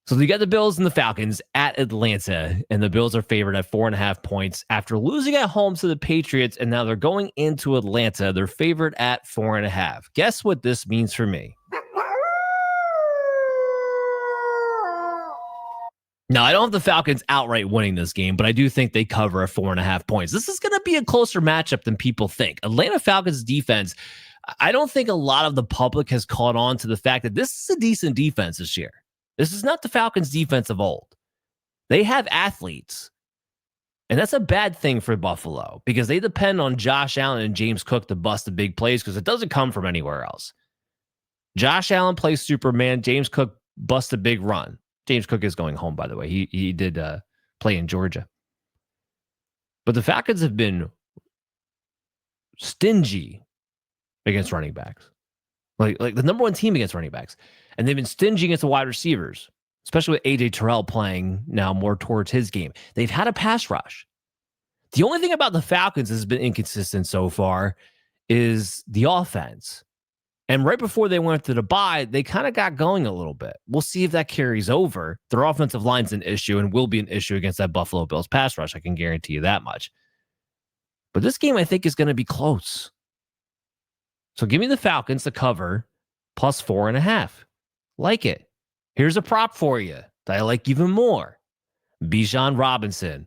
so you got the Bills and the Falcons at Atlanta, and the Bills are favored at 4.5 points after losing at home to the Patriots, and now they're going into Atlanta. They're favored at 4.5. Guess what this means for me? Now, I don't have the Falcons outright winning this game, but I do think they cover at 4.5 points. This is going to be a closer matchup than people think. Atlanta Falcons defense, I don't think a lot of the public has caught on to the fact that this is a decent defense this year. This is not the Falcons defense of old. They have athletes, and that's a bad thing for Buffalo because they depend on Josh Allen and James Cook to bust the big plays because it doesn't come from anywhere else. Josh Allen plays Superman. James Cook busts a big run. James Cook is going home, by the way. He did play in Georgia. But the Falcons have been stingy against running backs. Like the number 1 team against running backs. And they've been stingy against the wide receivers, especially with A.J. Terrell playing now more towards his game. They've had a pass rush. The only thing about the Falcons that's been inconsistent so far is the offense. And right before they went to the bye, they kind of got going a little bit. We'll see if that carries over. Their offensive line's an issue and will be an issue against that Buffalo Bills pass rush. I can guarantee you that much. But this game, I think, is going to be close. So give me the Falcons to cover plus 4.5. Like it. Here's a prop for you that I like even more. Bijan Robinson.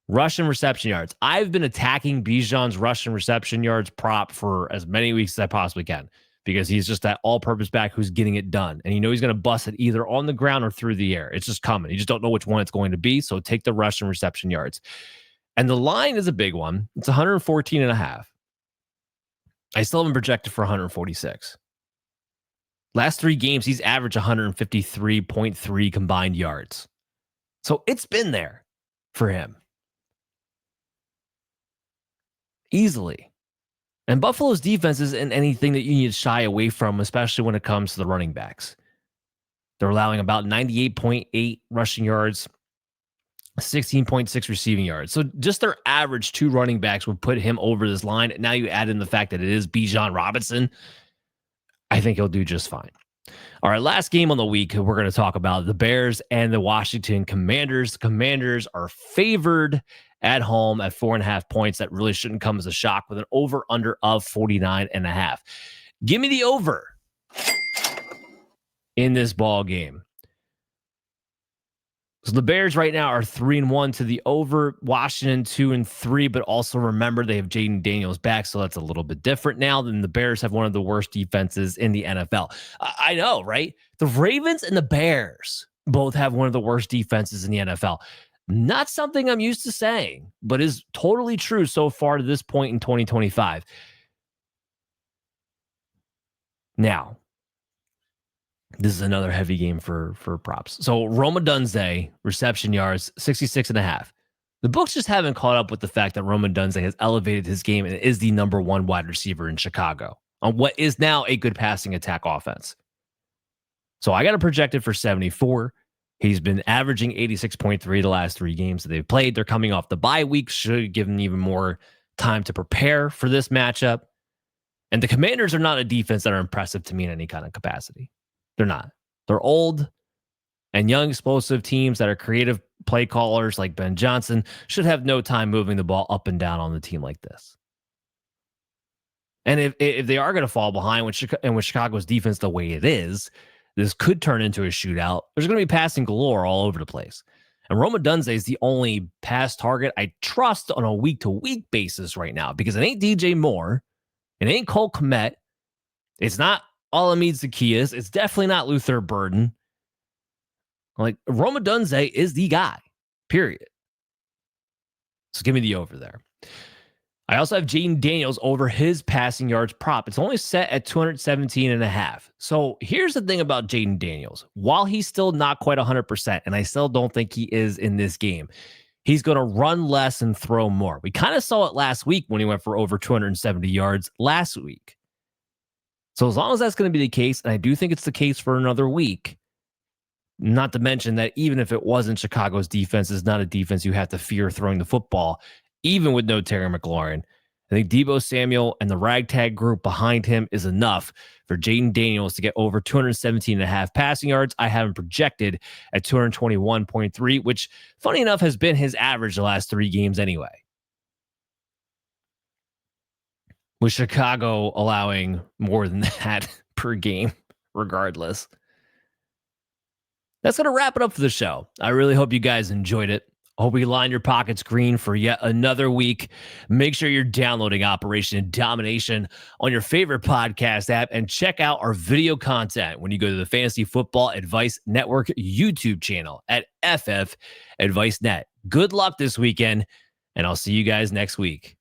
Rushing reception yards. I've been attacking Bijan's rushing reception yards prop for as many weeks as I possibly can. Because he's just that all-purpose back who's getting it done. And you know he's going to bust it either on the ground or through the air. It's just coming. You just don't know which one it's going to be. So take the rush and reception yards. And the line is a big one. It's 114.5. I still haven't projected for 146. Last 3 games, he's averaged 153.3 combined yards. So it's been there for him. Easily. And Buffalo's defense isn't anything that you need to shy away from, especially when it comes to the running backs. They're allowing about 98.8 rushing yards, 16.6 receiving yards. So just their average 2 running backs would put him over this line. Now you add in the fact that it is Bijan Robinson. I think he'll do just fine. All right, last game on the week, we're going to talk about the Bears and the Washington Commanders. The Commanders are favored at home at 4.5 points. That really shouldn't come as a shock with an over-under of 49.5. Give me the over in this ball game. So the Bears right now are 3-1 to the over. Washington 2-3, but also remember they have Jaden Daniels back, so that's a little bit different now. Than the Bears have one of the worst defenses in the NFL. I know, right? The Ravens and the Bears both have one of the worst defenses in the NFL. Not something I'm used to saying, but is totally true so far to this point in 2025. Now, this is another heavy game for props. So Rome Odunze, reception yards, 66.5. The books just haven't caught up with the fact that Rome Odunze has elevated his game and is the number one wide receiver in Chicago on what is now a good passing attack offense. So I got to project it for 74. He's been averaging 86.3 the last 3 games that they've played. They're coming off the bye week, should give them even more time to prepare for this matchup. And the Commanders are not a defense that are impressive to me in any kind of capacity. They're not. They're old and young, explosive teams that are creative play callers like Ben Johnson should have no time moving the ball up and down on the team like this. And if they are going to fall behind with Chicago's defense the way it is, this could turn into a shootout. There's going to be passing galore all over the place. And Rome Odunze is the only pass target I trust on a week-to-week basis right now because it ain't DJ Moore. It ain't Cole Kmet. It's not Olamide Zaccheaus. It's definitely not Luther Burden. Like, Rome Odunze is the guy, period. So give me the over there. I also have Jaden Daniels over his passing yards prop. It's only set at 217.5. So here's the thing about Jaden Daniels. While he's still not quite 100%, and I still don't think he is in this game, he's going to run less and throw more. We kind of saw it last week when he went for over 270 yards last week. So as long as that's going to be the case, and I do think it's the case for another week, not to mention that even if it wasn't, Chicago's defense is not a defense you have to fear throwing the football, even with no Terry McLaurin. I think Deebo Samuel and the ragtag group behind him is enough for Jaden Daniels to get over 217.5 passing yards. I have him projected at 221.3, which, funny enough, has been his average the last 3 games anyway. With Chicago allowing more than that per game, regardless. That's going to wrap it up for the show. I really hope you guys enjoyed it. I hope we line your pockets green for yet another week. Make sure you're downloading Operation Domination on your favorite podcast app and check out our video content when you go to the Fantasy Football Advice Network YouTube channel at FF Advice Net. Good luck this weekend, and I'll see you guys next week.